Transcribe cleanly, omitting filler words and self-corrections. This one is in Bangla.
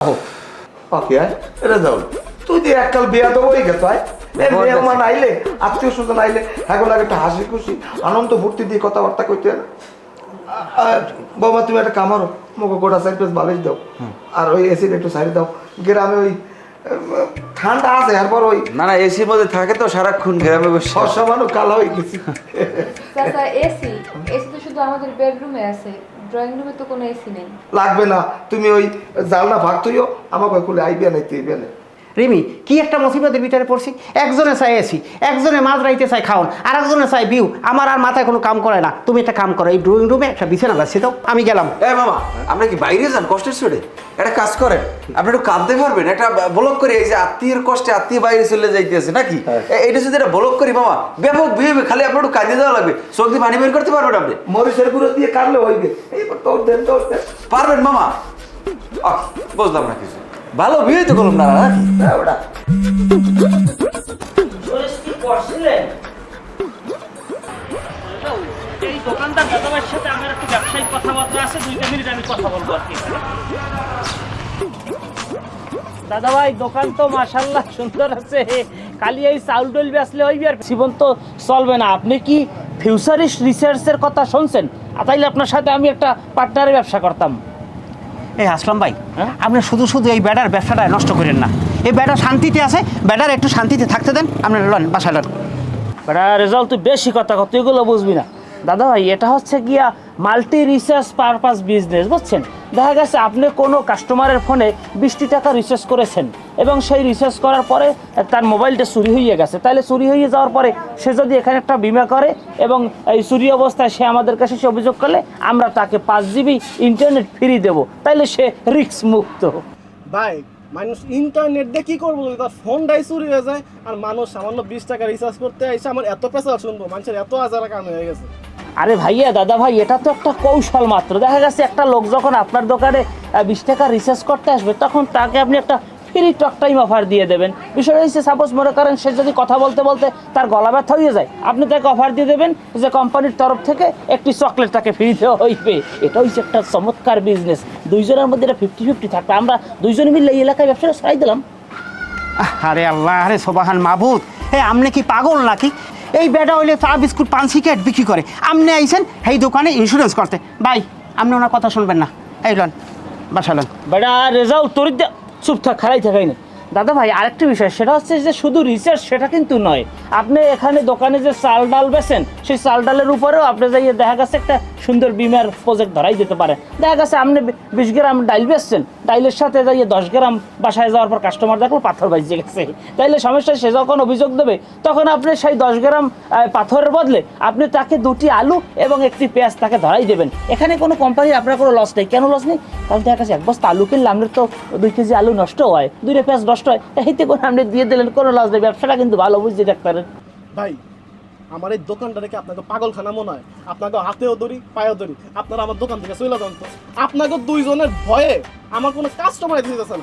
ওকে এটা যাও তুই দিয়ে এককাল বিয়া তো হয়ে গেছ মেহমান আইলে আত্মীয় স্বজন আইলে এখন লাগে একটা হাসি খুশি আনন্দ ফুর্তি দিয়ে কথাবার্তা করতে বাবা তুমি একটা কামারো মুখে গোটা সাইড পেস বালিশ দাও আর ওই এসির একটু সাইড দাও গ্রামে ওই ঠান্ডা আছে এরপর ওই না না এসির মধ্যে থাকে তো সারাক্ষণ গ্রামে বসে সরষা মানুষ কালো হয়ে গেছি চাচা এসি এসি তো শুধু আমাদের বেডরুমে আছে ড্রয়িং রুমে তো কোনো এসি নেই লাগবে না তুমি ওই জালনা ভাগ তুইও আমাকে খুলে আইবে না তুইবে না রিমি কি একটা মুসিবতের ভিতরে পড়ছি একজনে চাই এসি একজনে মাছ রাইতে চাই খাওন আর একজনে চাই ভিউ আমার আর মাথায় কোনো কাম করে না তুমি একটা কাম করো এই ড্রয়িং রুমে একটা বিছানা বাজছে তো আমি গেলাম মামা আপনি কি বাইরে যান কষ্টের ছোটে একটা কাজ করেন আপনি একটু কাঁদতে পারবেন একটা ব্লক করে এই যে আত্মীয়ের কষ্টে আত্মীয় বাইরে চলে যাইতেছে নাকি এইটা যদি একটা ব্লক করি মামা ব্যাপক বিয়ে খালি আপনার একটু কাঁদিয়ে দেওয়া লাগবে চোখ দিয়ে পানি বের করতে পারবেন আপনি মরিচের গুঁড়ো দিয়ে কাটলে হইবে এইবার তোর দেন পারবেন মামা বুঝলাম না কিছু ভালো বিয়ে তো করলাম না নাকি ওটা এই দোকানদার দাদাভাইয়ের সাথে আমার একটু ব্যবসায়িক কথাবার্তা আছে 2 মিনিট আমি কথা বলবো আর কি দাদাভাই দোকান তো মাশাআল্লাহ সুন্দর আছে খালি এই চাউল ডাল বেচলে হইবে আর জীবন তো চলবে না আপনি কি ফিউচারিস্ট রিসার্চের কথা শুনছেন তাইলে আপনার সাথে আমি একটা পার্টনারের ব্যবসা করতাম এই আসলাম ভাই আপনি শুধু শুধু এই ব্যাটার ব্যবসাটা নষ্ট করেন না এই ব্যাটার শান্তিতে আছে ব্যাটার একটু শান্তিতে থাকতে দেন আপনার লন বাসা লন বেটা রেজাল্ট তুই বেশি কথা কত এগুলো বুঝবি না দাদা ভাই এটা হচ্ছে গিয়া মাল্টি রিসার্চ পারপাস বিজনেস বুঝছেন দেখা গেছে আপনি কোনো কাস্টমারের ফোনে 20 টাকা রিচার্জ করেছেন এবং সেই রিচার্জ করার পরে তার মোবাইলটা চুরি হয়ে গেছে তাহলে চুরি হয়ে যাওয়ার পরে সে যদি এখানে একটা বিমা করে এবং এই চুরি অবস্থায় সে আমাদের কাছে সে অভিযোগ করলে আমরা তাকে 5 জিবি ইন্টারনেট ফ্রি দেবো তাইলে সে রিস্ক মুক্ত ভাই মানুষ ইন্টারনেট দিয়ে কী করবো যদি তার ফোনটাই চুরি হয়ে যায় আর মানুষ সামান্য 20 টাকা রিচার্জ করতে এসে আমার এত পেশা শুনবো মানুষের এত হাজার কাম হয়ে গেছে আরে ভাইয়া দাদা ভাই এটা তো একটা কৌশল মাত্র দেখা গেছে একটা লোক যখন আপনার দোকানে 20 টাকা রিচার্জ করতে আসবে তখন তাকে আপনি একটা ফ্রি টক টাইম অফার দিয়ে দেবেন বিষয়টা হচ্ছে সাপোজ মনে করেন সে যদি কথা বলতে বলতে তার গলা ব্যথা হয়ে যায় আপনি তাকে অফার দিয়ে দেবেন যে কোম্পানির তরফ থেকে একটি চকলেট তাকে ফ্রি দেওয়া হইবে এটা হচ্ছে একটা চমৎকার বিজনেস দুইজনের মধ্যে এটা 50-50 থাকবে আমরা দুইজনে মিলে এই এলাকায় ব্যবসাটা ছড়াই দিলাম আরে আল্লাহ আরে সোবাহান মাহবুদ আপনি কি পাগল নাকি এই বেটা হইলে চা বিস্কুট পান সিগারেট বিক্রি করে আপনি আইছেন এই দোকানে ইন্স্যুরেন্স করতে ভাই আপনি ওনার কথা শুনবেন না এই লন বাসা লন বেটা রেজাল্ট তোর চুপ থাক খারাই থাকাই না দাদা ভাই আরেকটা বিষয় সেটা হচ্ছে যে শুধু রিসার্চ সেটা কিন্তু নয় আপনি এখানে দোকানে যে চাল ডাল বেচেন সেই চাল ডালের উপরেও আপনি যাইয়ে দেখা গেছে একটা সুন্দর বিমার প্রজেক্ট ধরাই দিতে পারে দেখা গেছে আপনি 20 গ্রাম ডাইল বেচছেন ডাইলের সাথে যাইয়ে 10 গ্রাম বাসায় যাওয়ার পর কাস্টমার দেখলো পাথর বাজিয়ে গেছে তাইলে সমস্যা সে যখন অভিযোগ দেবে তখন আপনি সেই 10 গ্রাম পাথরের বদলে আপনি তাকে 2টি আলু এবং একটি পেঁয়াজ তাকে ধরাই দেবেন এখানে কোনো কোম্পানির আপনার কোনো লস নেই কেন লস নেই কারণ দেখা গেছে 1 বস্তা আলু কিনলে আপনার তো 2 কেজি আলু নষ্ট হয় 2টা পেঁয়াজ নষ্ট হয় এইতে করে আপনি দিয়ে দিলেন কোনো লস নেই ব্যবসাটা কিন্তু ভালো বুঝছি ডাক্তারের ভাই আমার এই দোকানটা রেখে আপনাকে পাগলখানা মনে হয় আপনাকে হাতেও ধরি পায়েও ধরি আপনারা আমার দোকান থেকে চলে যান তো আপনাকে দুইজনের ভয়ে আমার কোনো কাস্টমার দিতেছে না